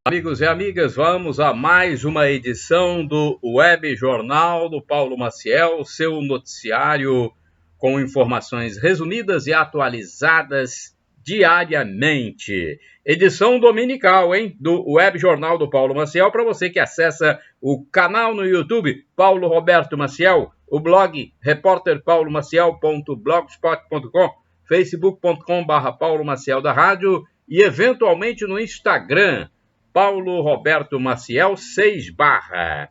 Amigos e amigas, vamos a mais uma edição do Web Jornal do Paulo Maciel, seu noticiário com informações resumidas e atualizadas diariamente. Edição dominical, hein, do Web Jornal do Paulo Maciel, para você que acessa o canal no YouTube Paulo Roberto Maciel, o blog repórterpaulomaciel.blogspot.com, facebook.com/Paulo Maciel da Rádio e eventualmente no Instagram, Paulo Roberto Maciel 6 barra.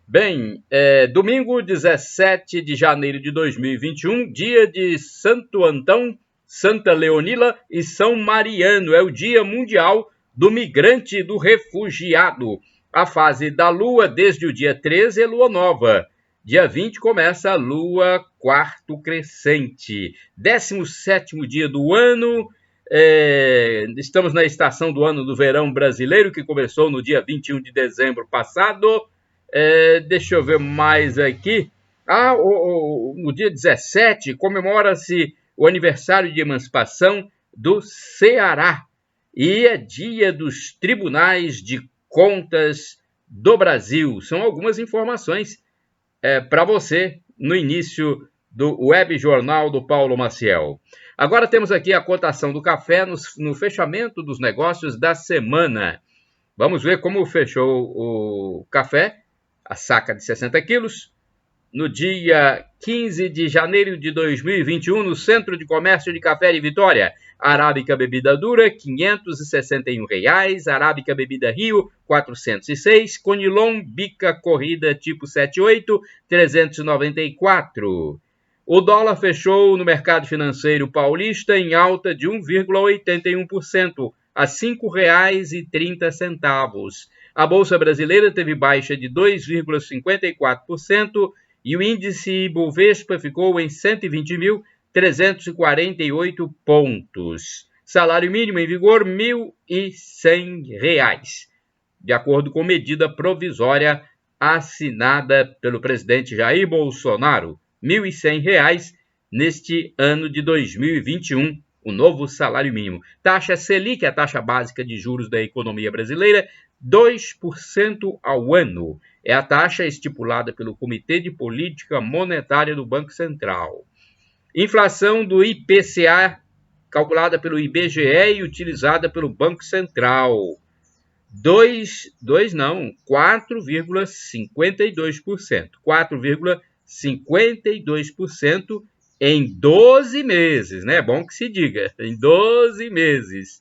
Bem, domingo 17 de janeiro de 2021, dia de Santo Antão, Santa Leonila e São Mariano. É o Dia Mundial do Migrante e do Refugiado. A fase da Lua, desde o dia 13, é Lua Nova. Dia 20 começa a Lua Quarto Crescente. 17º dia do ano. Estamos na estação do ano do verão brasileiro, que começou no dia 21 de dezembro passado. Deixa eu ver mais aqui. No dia 17 comemora-se o aniversário de emancipação do Ceará e é dia dos Tribunais de Contas do Brasil. São algumas informações para você no início do Web Jornal do Paulo Maciel. Agora temos aqui a cotação do café no fechamento dos negócios da semana. Vamos ver como fechou o café, a saca de 60 quilos, no dia 15 de janeiro de 2021, no Centro de Comércio de Café de Vitória. Arábica Bebida Dura, R$ 561. Arábica Bebida Rio, 406. Conilon Bica Corrida tipo 78, 394. O dólar fechou no mercado financeiro paulista em alta de 1,81%, a R$ 5,30. A Bolsa Brasileira teve baixa de 2,54% e o índice Ibovespa ficou em 120.348 pontos. Salário mínimo em vigor, R$ 1.100, de acordo com medida provisória assinada pelo presidente Jair Bolsonaro. R$ 1.100 neste ano de 2021, o novo salário mínimo. Taxa Selic, a taxa básica de juros da economia brasileira, 2% ao ano. É a taxa estipulada pelo Comitê de Política Monetária do Banco Central. Inflação do IPCA, calculada pelo IBGE e utilizada pelo Banco Central. 4,52%. 4,52% em 12 meses, né? É bom que se diga, em 12 meses.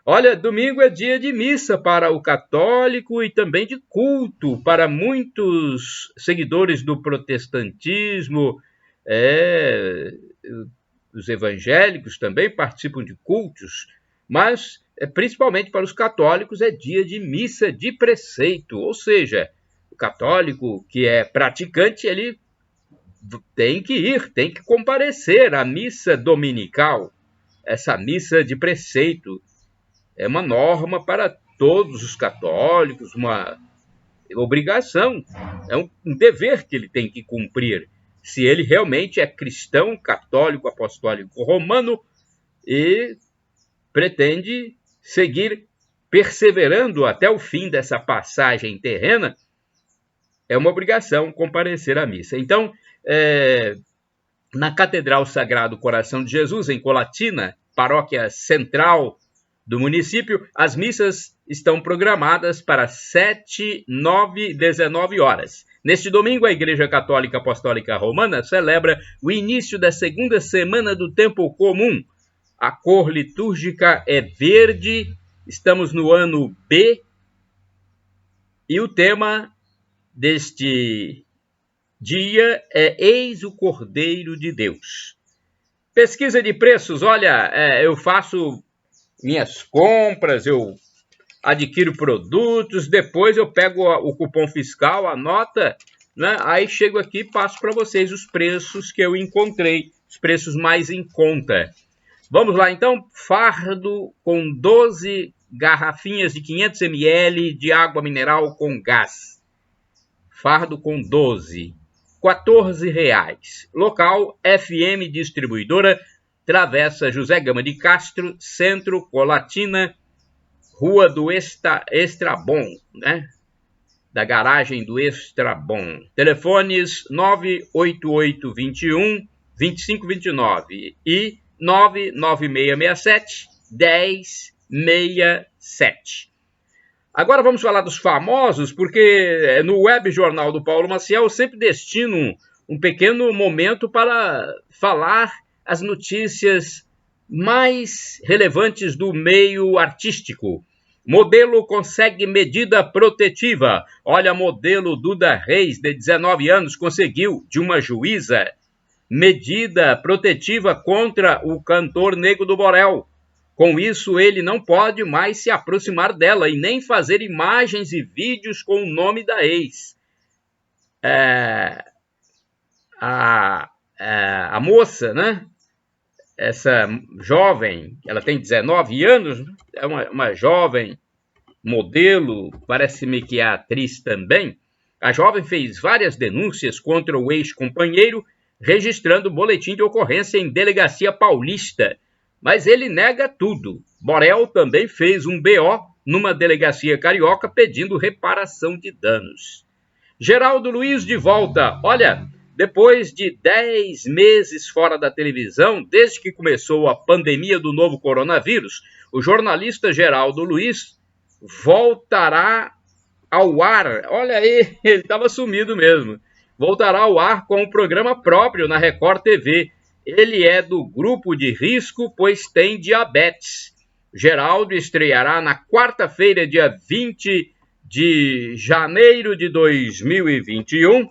Olha, domingo é dia de missa para o católico e também de culto para muitos seguidores do protestantismo. Os evangélicos também participam de cultos, mas principalmente para os católicos é dia de missa de preceito, ou seja, o católico que é praticante, ele tem que ir, tem que comparecer à missa dominical. Essa missa de preceito é uma norma para todos os católicos, uma obrigação, é um dever que ele tem que cumprir, se ele realmente é cristão, católico, apostólico romano e pretende seguir perseverando até o fim dessa passagem terrena. É uma obrigação comparecer à missa. Então, na Catedral Sagrado Coração de Jesus, em Colatina, paróquia central do município, as missas estão programadas para 7, 9 e 19 horas. Neste domingo, a Igreja Católica Apostólica Romana celebra o início da segunda semana do Tempo Comum. A cor litúrgica é verde, estamos no ano B, e o tema deste dia é Eis o Cordeiro de Deus. Pesquisa de preços, olha, eu faço minhas compras, eu adquiro produtos, depois eu pego o cupom fiscal, a nota, né? Aí chego aqui e passo para vocês os preços que eu encontrei, os preços mais em conta. Vamos lá, então, fardo com 12 garrafinhas de 500 ml de água mineral com gás. Fardo com 12, R$14. Local, FM Distribuidora, Travessa José Gama de Castro, Centro, Colatina, Rua do Estrabon, né? Da garagem do Estrabon. Telefones 98821-2529 e 99667-1067. Agora vamos falar dos famosos, porque no web jornal do Paulo Maciel eu sempre destino um pequeno momento para falar as notícias mais relevantes do meio artístico. Modelo consegue medida protetiva. Olha, modelo Duda Reis, de 19 anos, conseguiu de uma juíza medida protetiva contra o cantor Nego do Borel. Com isso, ele não pode mais se aproximar dela e nem fazer imagens e vídeos com o nome da ex. A moça, né? Essa jovem, ela tem 19 anos, é uma jovem modelo, parece-me que é atriz também. A jovem fez várias denúncias contra o ex-companheiro, registrando boletim de ocorrência em delegacia paulista, mas ele nega tudo. Borel também fez um BO numa delegacia carioca pedindo reparação de danos. Geraldo Luiz de volta. Olha, depois de 10 meses fora da televisão, desde que começou a pandemia do novo coronavírus, o jornalista Geraldo Luiz voltará ao ar. Olha aí, ele estava sumido mesmo. Voltará ao ar com um programa próprio na Record TV. Ele é do grupo de risco, pois tem diabetes. Geraldo estreará na quarta-feira, dia 20 de janeiro de 2021,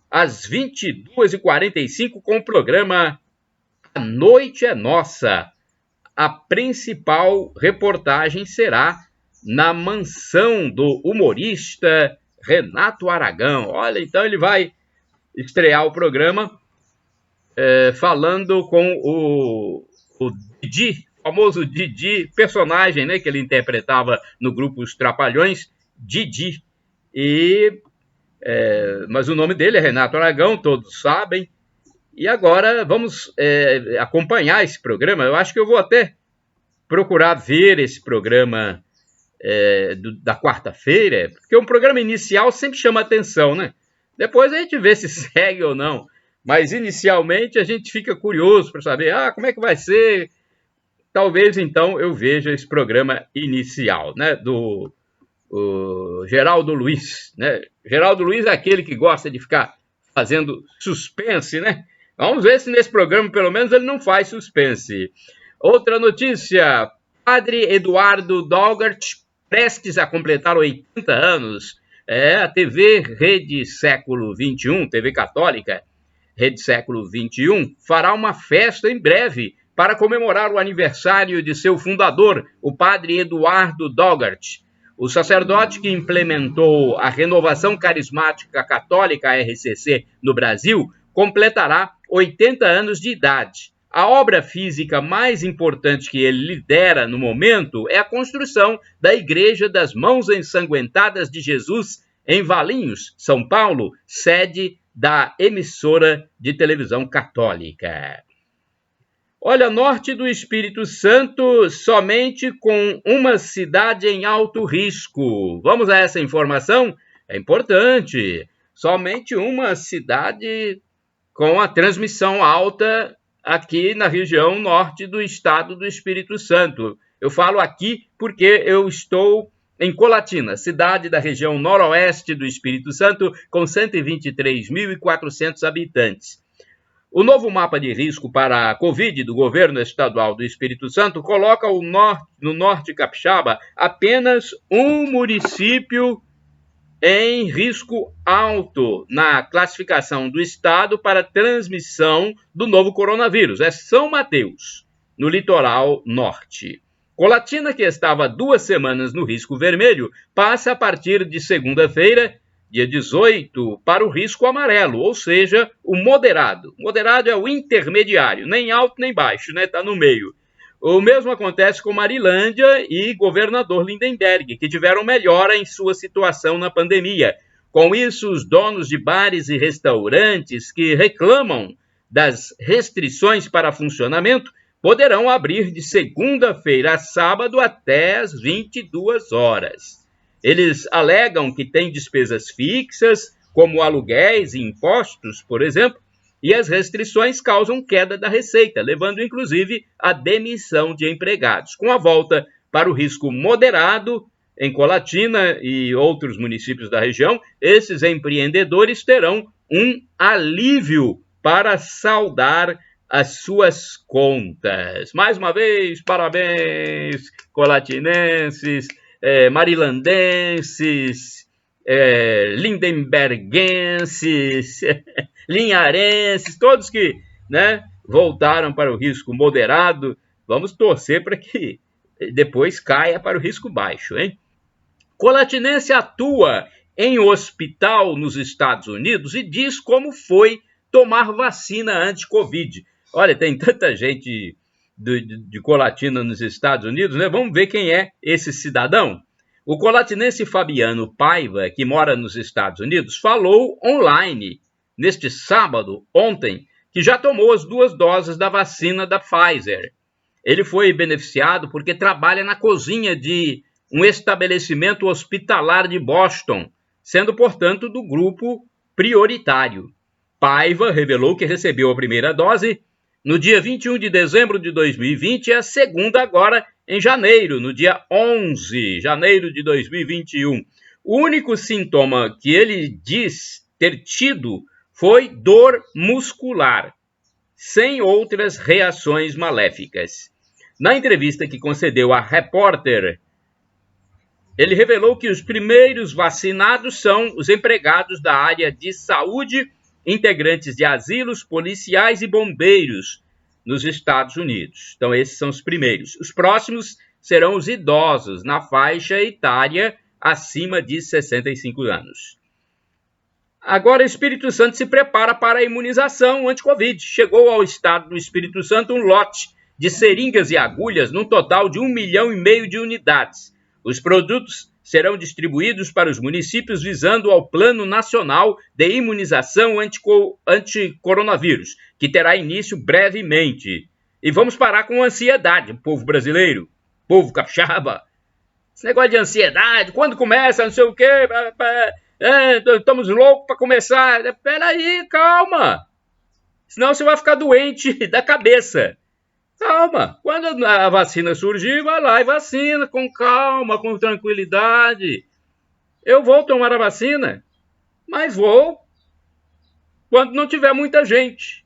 às 22h45, com o programa A Noite é Nossa. A principal reportagem será na mansão do humorista Renato Aragão. Olha, então ele vai estrear o programa falando com o Didi, famoso Didi, personagem, né, que ele interpretava no grupo Os Trapalhões, Didi. Mas o nome dele é Renato Aragão, todos sabem. E agora vamos acompanhar esse programa. Eu acho que eu vou até procurar ver esse programa da quarta-feira, porque um programa inicial sempre chama atenção, né? Depois a gente vê se segue ou não. Mas inicialmente a gente fica curioso para saber, como é que vai ser? Talvez então eu veja esse programa inicial, né? Do Geraldo Luiz, né? Geraldo Luiz é aquele que gosta de ficar fazendo suspense, né? Vamos ver se nesse programa, pelo menos, ele não faz suspense. Outra notícia: Padre Eduardo Daugert, prestes a completar 80 anos. A TV Rede Século XXI, TV católica, Rede Século XXI, fará uma festa em breve para comemorar o aniversário de seu fundador, o Padre Eduardo Daugert. O sacerdote que implementou a Renovação Carismática Católica, RCC, no Brasil, completará 80 anos de idade. A obra física mais importante que ele lidera no momento é a construção da Igreja das Mãos Ensanguentadas de Jesus, em Valinhos, São Paulo, sede da emissora de televisão católica. Olha, norte do Espírito Santo, somente com uma cidade em alto risco. Vamos a essa informação? É importante. Somente uma cidade com a transmissão alta aqui na região norte do estado do Espírito Santo. Eu falo aqui porque eu estou em Colatina, cidade da região noroeste do Espírito Santo, com 123.400 habitantes. O novo mapa de risco para a Covid do governo estadual do Espírito Santo coloca no norte capixaba apenas um município em risco alto na classificação do estado para transmissão do novo coronavírus. É São Mateus, no litoral norte. Colatina, que estava 2 semanas no risco vermelho, passa a partir de segunda-feira, dia 18, para o risco amarelo, ou seja, o moderado. Moderado é o intermediário, nem alto nem baixo, né? Está no meio. O mesmo acontece com Marilândia e governador Lindenberg, que tiveram melhora em sua situação na pandemia. Com isso, os donos de bares e restaurantes que reclamam das restrições para funcionamento poderão abrir de segunda-feira a sábado até às 22 horas. Eles alegam que têm despesas fixas, como aluguéis e impostos, por exemplo, e as restrições causam queda da receita, levando inclusive à demissão de empregados. Com a volta para o risco moderado, em Colatina e outros municípios da região, esses empreendedores terão um alívio para saldar as suas contas. Mais uma vez, parabéns, colatinenses, marilandenses, lindenberguenses, linharenses, todos que, né, voltaram para o risco moderado. Vamos torcer para que depois caia para o risco baixo, hein? Colatinense atua em hospital nos Estados Unidos e diz como foi tomar vacina anti-Covid. Olha, tem tanta gente de Colatina nos Estados Unidos, né? Vamos ver quem é esse cidadão. O colatinense Fabiano Paiva, que mora nos Estados Unidos, falou online, neste sábado, ontem, que já tomou as 2 doses da vacina da Pfizer. Ele foi beneficiado porque trabalha na cozinha de um estabelecimento hospitalar de Boston, sendo, portanto, do grupo prioritário. Paiva revelou que recebeu a primeira dose no dia 21 de dezembro de 2020 e a segunda agora em janeiro, no dia 11 de janeiro de 2021. O único sintoma que ele diz ter tido foi dor muscular, sem outras reações maléficas. Na entrevista que concedeu à repórter, ele revelou que os primeiros vacinados são os empregados da área de saúde, integrantes de asilos, policiais e bombeiros nos Estados Unidos. Então, esses são os primeiros. Os próximos serão os idosos, na faixa etária acima de 65 anos. Agora, o Espírito Santo se prepara para a imunização anti-Covid. Chegou ao estado do Espírito Santo um lote de seringas e agulhas, num total de 1,5 milhão de unidades. Os produtos serão distribuídos para os municípios visando ao Plano Nacional de Imunização anti-coronavírus, que terá início brevemente. E vamos parar com a ansiedade, povo brasileiro, povo capixaba. Esse negócio de ansiedade, quando começa, não sei o quê, estamos loucos para começar. Peraí, calma, senão você vai ficar doente da cabeça. Calma, quando a vacina surgir, vai lá e vacina, com calma, com tranquilidade. Eu vou tomar a vacina, mas vou quando não tiver muita gente,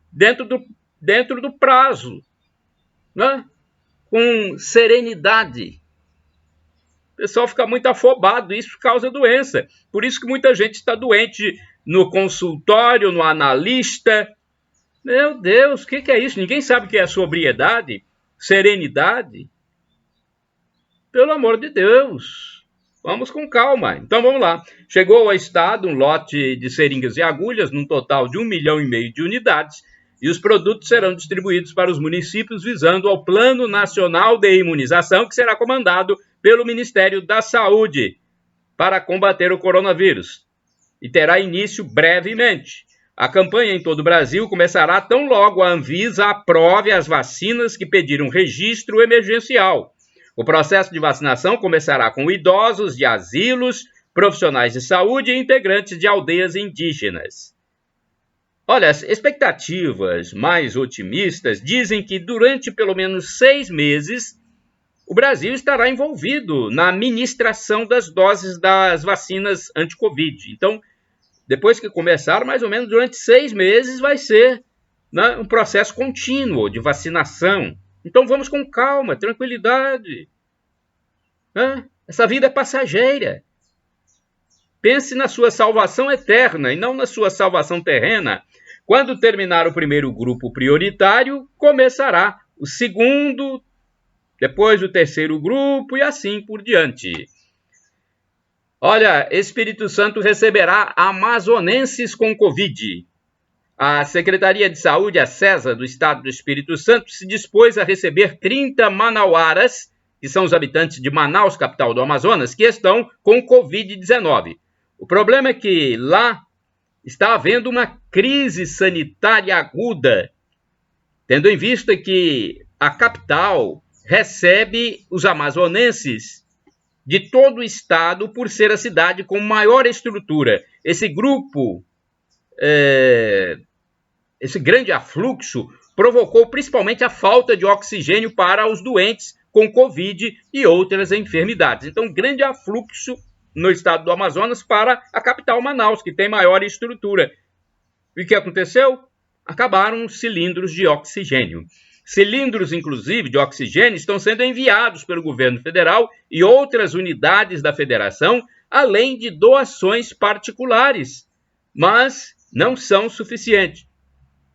dentro do prazo, né? Com serenidade. O pessoal fica muito afobado, isso causa doença. Por isso que muita gente está doente no consultório, no analista. Meu Deus, o que é isso? Ninguém sabe o que é sobriedade, serenidade. Pelo amor de Deus, vamos com calma. Então vamos lá. Chegou ao estado um lote de seringas e agulhas, num total de 1,5 milhão de unidades, e os produtos serão distribuídos para os municípios visando ao Plano Nacional de Imunização, que será comandado pelo Ministério da Saúde para combater o coronavírus. E terá início brevemente. A campanha em todo o Brasil começará tão logo a Anvisa aprove as vacinas que pediram registro emergencial. O processo de vacinação começará com idosos de asilos, profissionais de saúde e integrantes de aldeias indígenas. Olha, as expectativas mais otimistas dizem que durante pelo menos 6 meses o Brasil estará envolvido na administração das doses das vacinas anti-Covid. Então, depois que começar, mais ou menos durante 6 meses, vai ser, né, um processo contínuo de vacinação. Então vamos com calma, tranquilidade. Né? Essa vida é passageira. Pense na sua salvação eterna e não na sua salvação terrena. Quando terminar o primeiro grupo prioritário, começará o segundo, depois o terceiro grupo e assim por diante. Olha, Espírito Santo receberá amazonenses com Covid. A Secretaria de Saúde, a SESA, do Estado do Espírito Santo, se dispôs a receber 30 manauaras, que são os habitantes de Manaus, capital do Amazonas, que estão com Covid-19. O problema é que lá está havendo uma crise sanitária aguda tendo em vista que a capital recebe os amazonenses de todo o estado por ser a cidade com maior estrutura. Esse grupo, esse grande afluxo, provocou principalmente a falta de oxigênio para os doentes com Covid e outras enfermidades. Então, grande afluxo no estado do Amazonas para a capital Manaus, que tem maior estrutura. E o que aconteceu? Acabaram os cilindros de oxigênio. Cilindros, inclusive, de oxigênio estão sendo enviados pelo governo federal e outras unidades da federação, além de doações particulares, mas não são suficientes.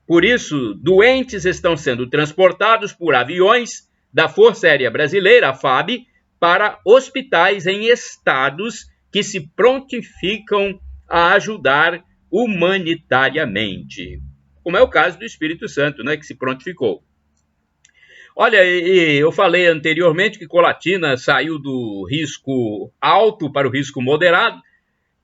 Por isso, doentes estão sendo transportados por aviões da Força Aérea Brasileira, a FAB, para hospitais em estados que se prontificam a ajudar humanitariamente. Como é o caso do Espírito Santo, né, que se prontificou. Olha, eu falei anteriormente que Colatina saiu do risco alto para o risco moderado.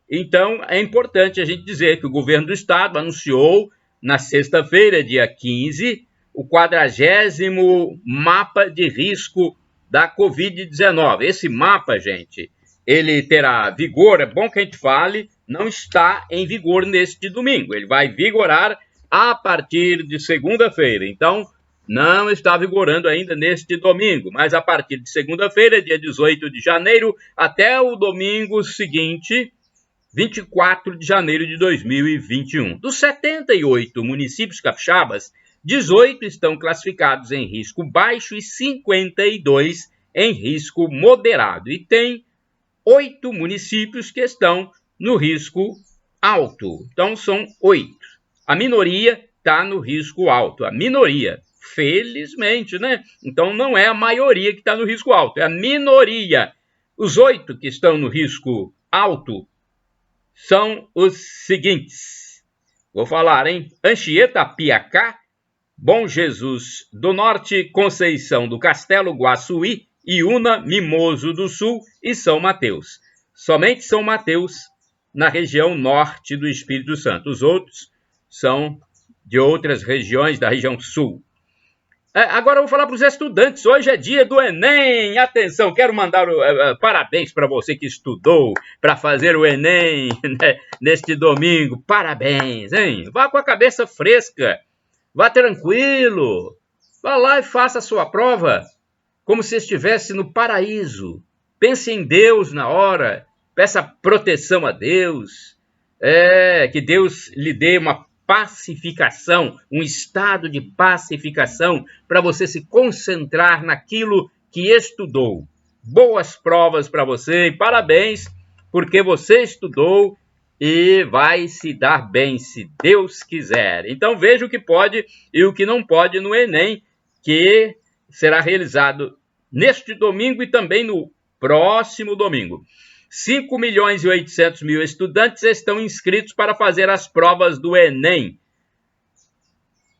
Então, é importante a gente dizer que o governo do estado anunciou na sexta-feira, dia 15, o 40º mapa de risco da Covid-19. Esse mapa, gente, ele terá vigor, é bom que a gente fale, não está em vigor neste domingo. Ele vai vigorar a partir de segunda-feira. Então, não está vigorando ainda neste domingo, mas a partir de segunda-feira, dia 18 de janeiro, até o domingo seguinte, 24 de janeiro de 2021. Dos 78 municípios capixabas, 18 estão classificados em risco baixo e 52 em risco moderado. E tem 8 municípios que estão no risco alto. Então, são 8. A minoria está no risco alto. A minoria, felizmente, né? Então, não é a maioria que está no risco alto, é a minoria. Os 8 que estão no risco alto são os seguintes. Vou falar, hein? Anchieta, Piacá, Bom Jesus do Norte, Conceição do Castelo, Guaçuí, Iuna, Mimoso do Sul e São Mateus. Somente São Mateus na região norte do Espírito Santo. Os outros são de outras regiões da região sul. Agora eu vou falar para os estudantes. Hoje é dia do Enem. Atenção, quero mandar parabéns para você que estudou para fazer o Enem, né, neste domingo. Parabéns, hein? Vá com a cabeça fresca. Vá tranquilo. Vá lá e faça a sua prova como se estivesse no paraíso. Pense em Deus na hora. Peça proteção a Deus. Que Deus lhe dê uma pacificação, um estado de pacificação para você se concentrar naquilo que estudou. Boas provas para você e parabéns, porque você estudou e vai se dar bem, se Deus quiser. Então veja o que pode e o que não pode no Enem, que será realizado neste domingo e também no próximo domingo. 5.800.000 estudantes estão inscritos para fazer as provas do Enem,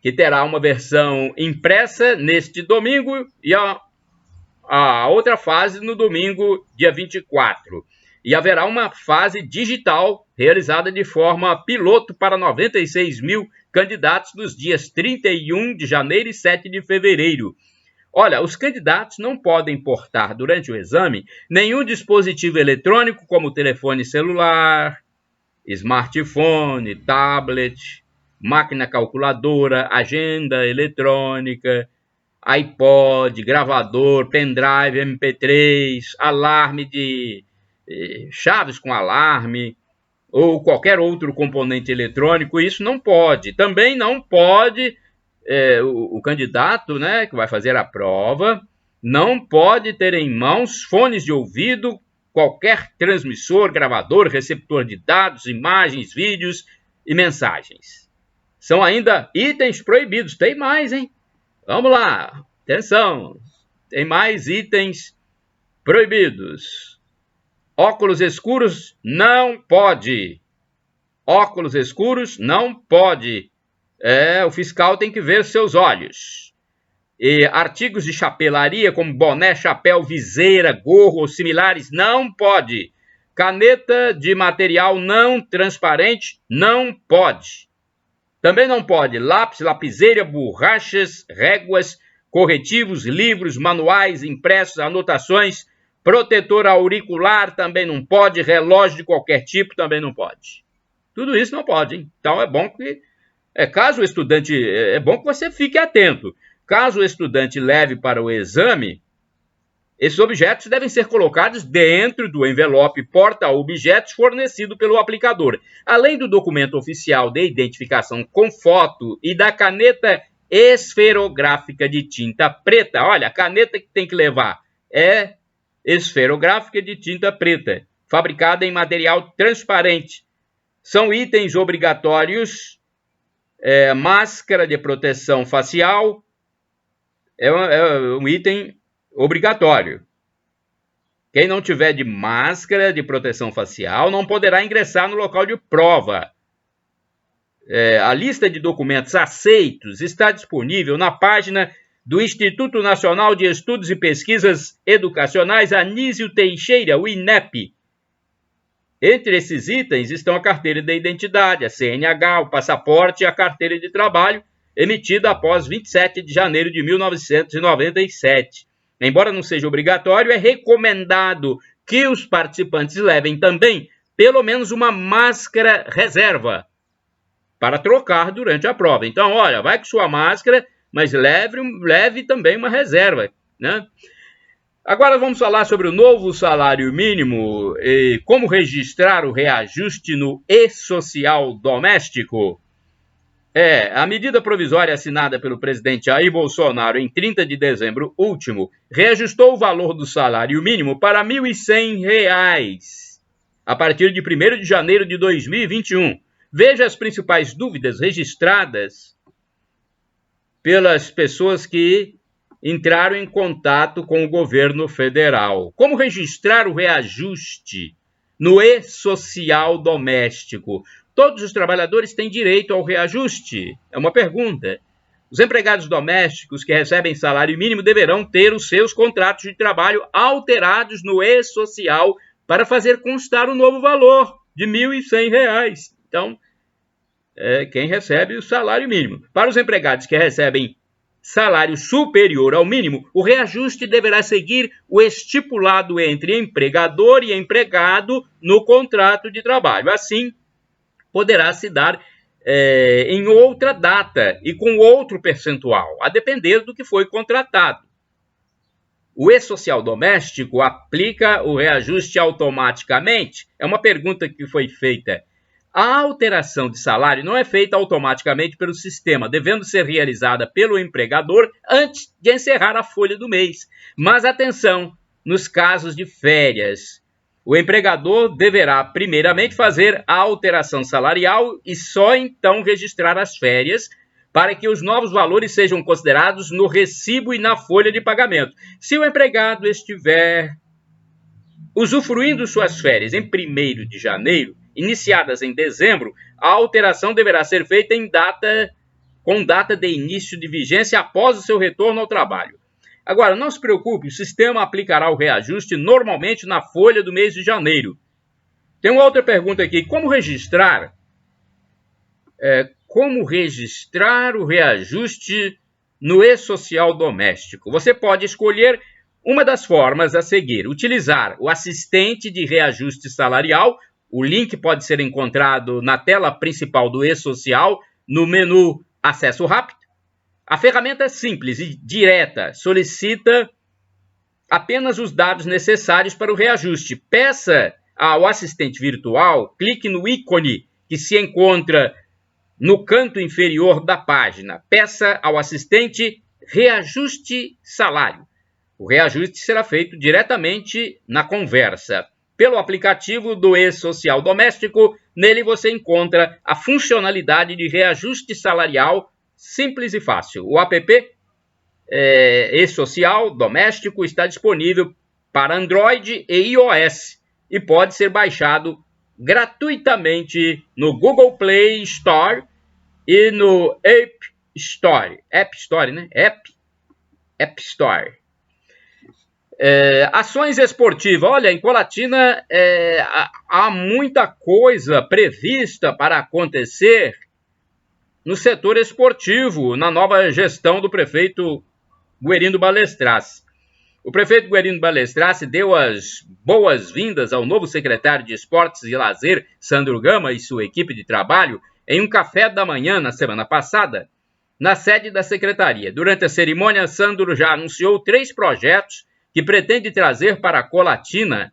que terá uma versão impressa neste domingo e a outra fase no domingo, dia 24. E haverá uma fase digital realizada de forma piloto para 96.000 candidatos nos dias 31 de janeiro e 7 de fevereiro. Olha, os candidatos não podem portar durante o exame nenhum dispositivo eletrônico como telefone celular, smartphone, tablet, máquina calculadora, agenda eletrônica, iPod, gravador, pendrive, MP3, alarme de chaves com alarme ou qualquer outro componente eletrônico. Isso não pode. Também não pode... o candidato, né, que vai fazer a prova não pode ter em mãos fones de ouvido, qualquer transmissor, gravador, receptor de dados, imagens, vídeos e mensagens. São ainda itens proibidos. Tem mais, hein? Vamos lá, atenção. Tem mais itens proibidos. Óculos escuros não pode. Óculos escuros não pode. O fiscal tem que ver seus olhos. E artigos de chapelaria, como boné, chapéu, viseira, gorro ou similares, não pode. Caneta de material não transparente, não pode. Também não pode lápis, lapiseira, borrachas, réguas, corretivos, livros, manuais, impressos, anotações, protetor auricular também não pode, relógio de qualquer tipo também não pode. Tudo isso não pode, hein? Então é bom que, caso o estudante, é bom que você fique atento. Caso o estudante leve para o exame, esses objetos devem ser colocados dentro do envelope porta-objetos fornecido pelo aplicador, além do documento oficial de identificação com foto e da caneta esferográfica de tinta preta. Olha, a caneta que tem que levar é esferográfica de tinta preta, fabricada em material transparente. São itens obrigatórios, máscara de proteção facial, é um item obrigatório. Quem não tiver de máscara de proteção facial não poderá ingressar no local de prova. A lista de documentos aceitos está disponível na página do Instituto Nacional de Estudos e Pesquisas Educacionais Anísio Teixeira, o INEP. Entre esses itens estão a carteira de identidade, a CNH, o passaporte e a carteira de trabalho, emitida após 27 de janeiro de 1997. Embora não seja obrigatório, é recomendado que os participantes levem também pelo menos uma máscara reserva para trocar durante a prova. Então, olha, vai com sua máscara, mas leve também uma reserva, né? Agora vamos falar sobre o novo salário mínimo e como registrar o reajuste no e-social doméstico. A medida provisória assinada pelo presidente Jair Bolsonaro em 30 de dezembro último reajustou o valor do salário mínimo para R$ 1.100 a partir de 1º de janeiro de 2021. Veja as principais dúvidas registradas pelas pessoas que entraram em contato com o governo federal. Como registrar o reajuste no e-social doméstico? Todos os trabalhadores têm direito ao reajuste? É uma pergunta. Os empregados domésticos que recebem salário mínimo deverão ter os seus contratos de trabalho alterados no e-social para fazer constar o novo valor de R$ 1.100. Então, quem recebe o salário mínimo. Para os empregados que recebem salário superior ao mínimo, o reajuste deverá seguir o estipulado entre empregador e empregado no contrato de trabalho. Assim, poderá se dar em outra data e com outro percentual, a depender do que foi contratado. O e-social doméstico aplica o reajuste automaticamente? É uma pergunta que foi feita. A alteração de salário não é feita automaticamente pelo sistema, devendo ser realizada pelo empregador antes de encerrar a folha do mês. Mas atenção, nos casos de férias, o empregador deverá primeiramente fazer a alteração salarial e só então registrar as férias para que os novos valores sejam considerados no recibo e na folha de pagamento. Se o empregado estiver usufruindo suas férias em 1º de janeiro, iniciadas em dezembro, a alteração deverá ser feita com data de início de vigência após o seu retorno ao trabalho. Agora, não se preocupe, o sistema aplicará o reajuste normalmente na folha do mês de janeiro. Tem uma outra pergunta aqui, como registrar o reajuste no e-social doméstico? Você pode escolher uma das formas a seguir, utilizar o assistente de reajuste salarial. O link pode ser encontrado na tela principal do e-social, no menu Acesso Rápido. A ferramenta é simples e direta, solicita apenas os dados necessários para o reajuste. Peça ao assistente virtual, clique no ícone que se encontra no canto inferior da página. Peça ao assistente reajuste salário. O reajuste será feito diretamente na conversa. Pelo aplicativo do e-social doméstico, nele você encontra a funcionalidade de reajuste salarial simples e fácil. O app e-social doméstico está disponível para Android e iOS e pode ser baixado gratuitamente no Google Play Store e no App Store. App Store, né? App Store. Ações esportivas. Olha, em Colatina há muita coisa prevista para acontecer no setor esportivo, na nova gestão do prefeito Guerino Balestras. O prefeito Guerino Balestras deu as boas-vindas ao novo secretário de Esportes e Lazer, Sandro Gama, e sua equipe de trabalho, em um café da manhã na semana passada, na sede da secretaria. Durante a cerimônia, Sandro já anunciou 3 projetos que pretende trazer para a Colatina: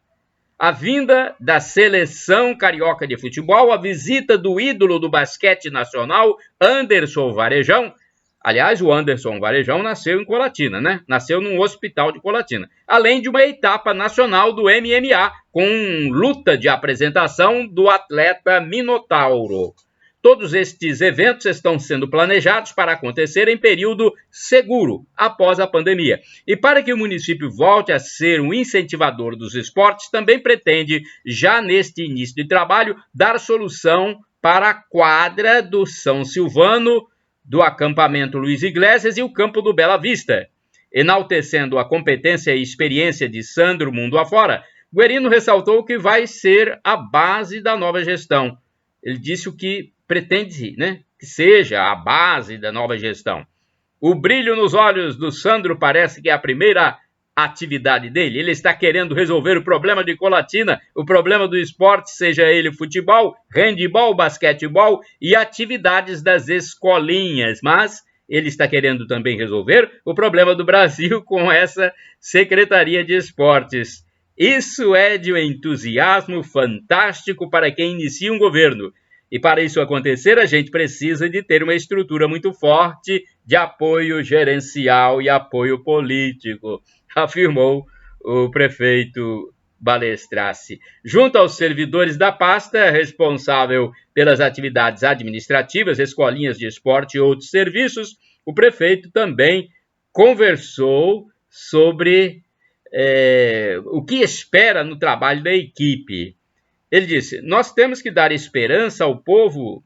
a vinda da seleção carioca de futebol, a visita do ídolo do basquete nacional, Anderson Varejão. Aliás, o Anderson Varejão nasceu em Colatina, né? Nasceu num hospital de Colatina. Além de uma etapa nacional do MMA, com luta de apresentação do atleta Minotauro. Todos estes eventos estão sendo planejados para acontecer em período seguro, após a pandemia. E para que o município volte a ser um incentivador dos esportes, também pretende, já neste início de trabalho, dar solução para a quadra do São Silvano, do acampamento Luiz Iglesias e o campo do Bela Vista. Enaltecendo a competência e experiência de Sandro mundo afora, Guerino ressaltou que vai ser a base da nova gestão. Ele disse o que pretende, né, que seja a base da nova gestão. O brilho nos olhos do Sandro parece que é a primeira atividade dele. Ele está querendo resolver o problema de Colatina, o problema do esporte, seja ele futebol, handebol, basquetebol e atividades das escolinhas. Mas ele está querendo também resolver o problema do Brasil com essa Secretaria de Esportes. Isso é de um entusiasmo fantástico para quem inicia um governo. E para isso acontecer, a gente precisa de ter uma estrutura muito forte de apoio gerencial e apoio político, afirmou o prefeito Balestras. Junto aos servidores da pasta, responsável pelas atividades administrativas, escolinhas de esporte e outros serviços, o prefeito também conversou sobre o que espera no trabalho da equipe. Ele disse: nós temos que dar esperança ao povo,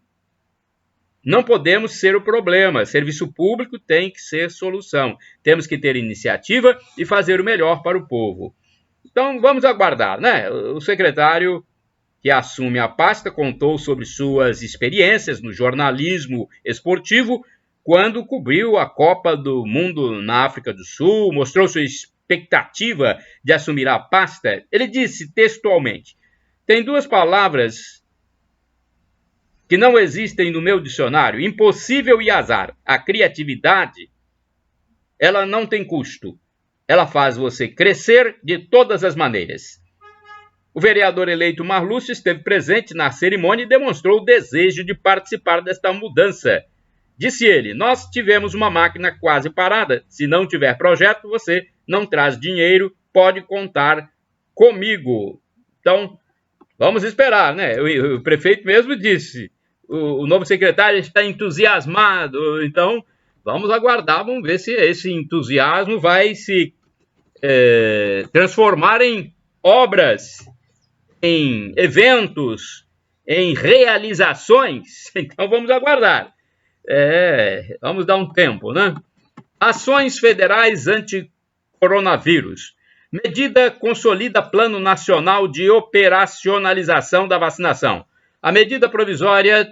não podemos ser o problema, serviço público tem que ser solução, temos que ter iniciativa e fazer o melhor para o povo. Então vamos aguardar, né? O secretário que assume a pasta contou sobre suas experiências no jornalismo esportivo quando cobriu a Copa do Mundo na África do Sul, mostrou sua expectativa de assumir a pasta. Ele disse textualmente: tem 2 palavras que não existem no meu dicionário: impossível e azar. A criatividade, ela não tem custo. Ela faz você crescer de todas as maneiras. O vereador eleito Marlúcio esteve presente na cerimônia e demonstrou o desejo de participar desta mudança. Disse ele: nós tivemos uma máquina quase parada. Se não tiver projeto, você não traz dinheiro, pode contar comigo. Então, vamos esperar, né? O prefeito mesmo disse, o novo secretário está entusiasmado, então vamos aguardar, vamos ver se esse entusiasmo vai se transformar em obras, em eventos, em realizações. Então vamos aguardar. Vamos dar um tempo, né? Ações federais anti-coronavírus. Medida consolida Plano Nacional de Operacionalização da Vacinação. A medida provisória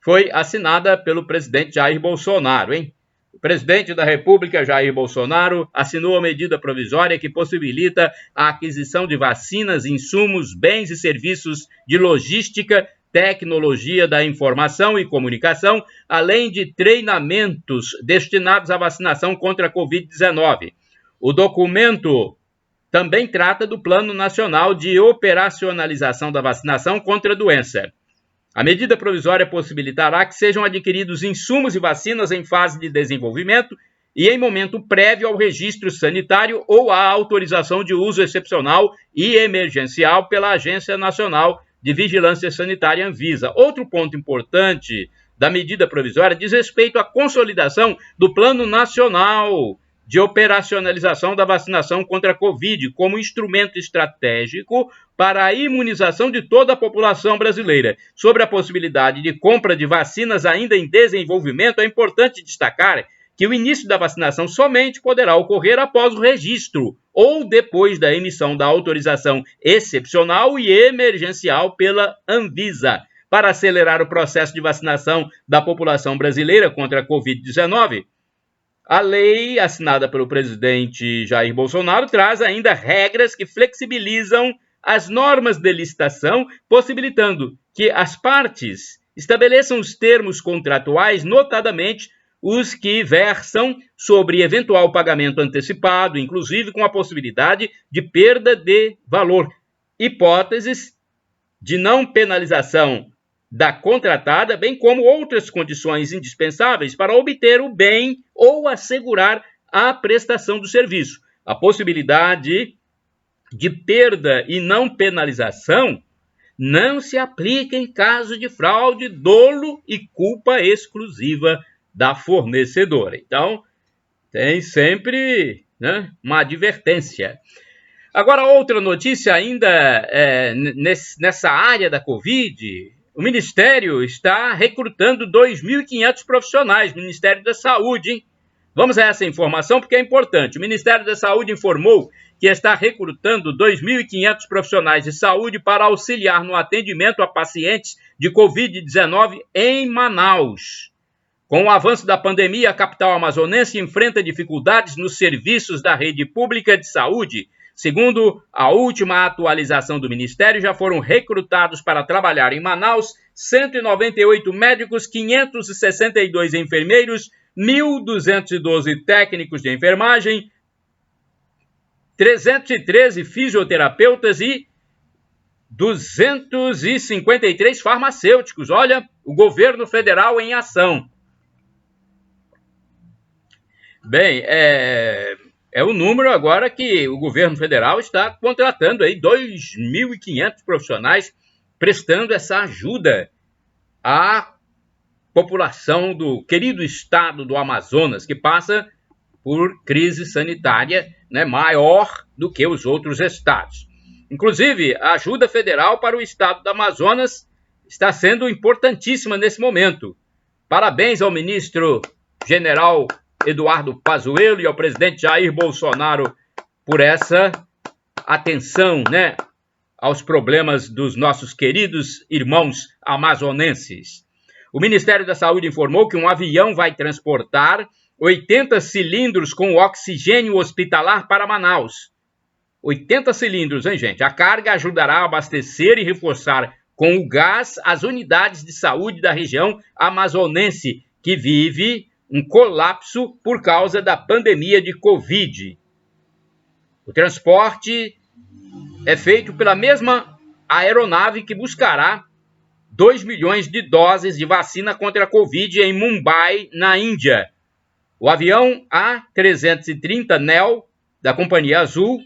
foi assinada pelo presidente Jair Bolsonaro, hein? O presidente da República, Jair Bolsonaro, assinou a medida provisória que possibilita a aquisição de vacinas, insumos, bens e serviços de logística, tecnologia da informação e comunicação, além de treinamentos destinados à vacinação contra a Covid-19. O documento também trata do Plano Nacional de Operacionalização da Vacinação contra a doença. A medida provisória possibilitará que sejam adquiridos insumos e vacinas em fase de desenvolvimento e em momento prévio ao registro sanitário ou à autorização de uso excepcional e emergencial pela Agência Nacional de Vigilância Sanitária Anvisa. Outro ponto importante da medida provisória diz respeito à consolidação do Plano Nacional de Operacionalização da Vacinação contra a Covid como instrumento estratégico para a imunização de toda a população brasileira. Sobre a possibilidade de compra de vacinas ainda em desenvolvimento, é importante destacar que o início da vacinação somente poderá ocorrer após o registro ou depois da emissão da autorização excepcional e emergencial pela Anvisa. para acelerar o processo de vacinação da população brasileira contra a Covid-19. A lei, assinada pelo presidente Jair Bolsonaro, traz ainda regras que flexibilizam as normas de licitação, possibilitando que as partes estabeleçam os termos contratuais, notadamente os que versam sobre eventual pagamento antecipado, inclusive com a possibilidade de perda de valor, hipóteses de não penalização da contratada, bem como outras condições indispensáveis para obter o bem ou assegurar a prestação do serviço. A possibilidade de perda e não penalização não se aplica em caso de fraude, dolo e culpa exclusiva da fornecedora. Então, tem sempre, né, uma advertência. Agora, outra notícia ainda nessa área da Covid, o Ministério está recrutando 2.500 profissionais, Ministério da Saúde, hein? Vamos a essa informação porque é importante. O Ministério da Saúde informou que está recrutando 2.500 profissionais de saúde para auxiliar no atendimento a pacientes de Covid-19 em Manaus. Com o avanço da pandemia, a capital amazonense enfrenta dificuldades nos serviços da rede pública de saúde. Segundo a última atualização do Ministério, já foram recrutados para trabalhar em Manaus 198 médicos, 562 enfermeiros, 1.212 técnicos de enfermagem, 313 fisioterapeutas e 253 farmacêuticos. Olha, o governo federal em ação. Bem, é o número agora que o governo federal está contratando aí 2.500 profissionais prestando essa ajuda à população do querido estado do Amazonas, que passa por crise sanitária, né, maior do que os outros estados. Inclusive, a ajuda federal para o estado do Amazonas está sendo importantíssima nesse momento. Parabéns ao ministro general Eduardo Pazuello e ao presidente Jair Bolsonaro por essa atenção, né, aos problemas dos nossos queridos irmãos amazonenses. O Ministério da Saúde informou que um avião vai transportar 80 cilindros com oxigênio hospitalar para Manaus. 80 cilindros, hein, gente? A carga ajudará a abastecer e reforçar com o gás as unidades de saúde da região amazonense, que vive um colapso por causa da pandemia de Covid. O transporte é feito pela mesma aeronave que buscará 2 milhões de doses de vacina contra a Covid em Mumbai, na Índia. O avião A330 NEO, da Companhia Azul,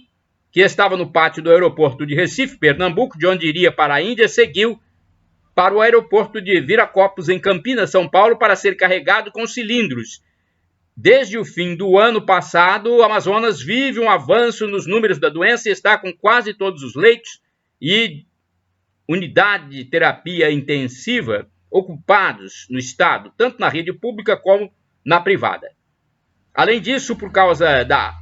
que estava no pátio do aeroporto de Recife, Pernambuco, de onde iria para a Índia, seguiu para o aeroporto de Viracopos, em Campinas, São Paulo, para ser carregado com cilindros. Desde o fim do ano passado, o Amazonas vive um avanço nos números da doença e está com quase todos os leitos e unidade de terapia intensiva ocupados no estado, tanto na rede pública como na privada. Além disso, por causa da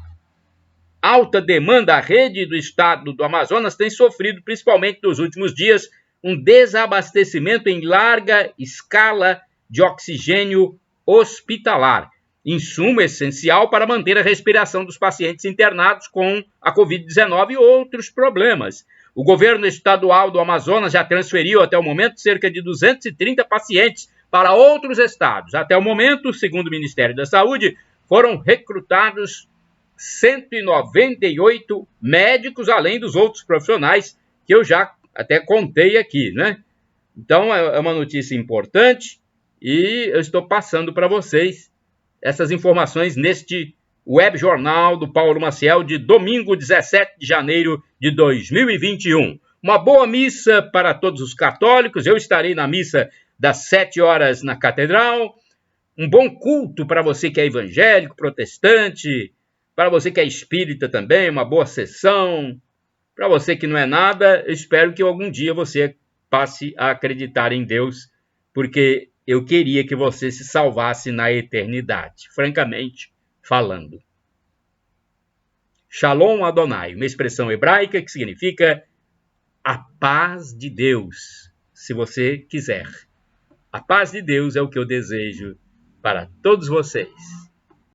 alta demanda, a rede do estado do Amazonas tem sofrido, principalmente nos últimos dias, um desabastecimento em larga escala de oxigênio hospitalar, insumo essencial para manter a respiração dos pacientes internados com a Covid-19 e outros problemas. O governo estadual do Amazonas já transferiu até o momento cerca de 230 pacientes para outros estados. Até o momento, segundo o Ministério da Saúde, foram recrutados 198 médicos, além dos outros profissionais que eu já até contei aqui, né? Então, é uma notícia importante e eu estou passando para vocês essas informações neste web jornal do Paulo Maciel de domingo, 17 de janeiro de 2021. Uma boa missa para todos os católicos. Eu estarei na missa das 7 horas na Catedral. Um bom culto para você que é evangélico, protestante, para você que é espírita também, uma boa sessão. Para você que não é nada, eu espero que algum dia você passe a acreditar em Deus, porque eu queria que você se salvasse na eternidade, francamente falando. Shalom Adonai, uma expressão hebraica que significa a paz de Deus se você quiser. A paz de Deus é o que eu desejo para todos vocês.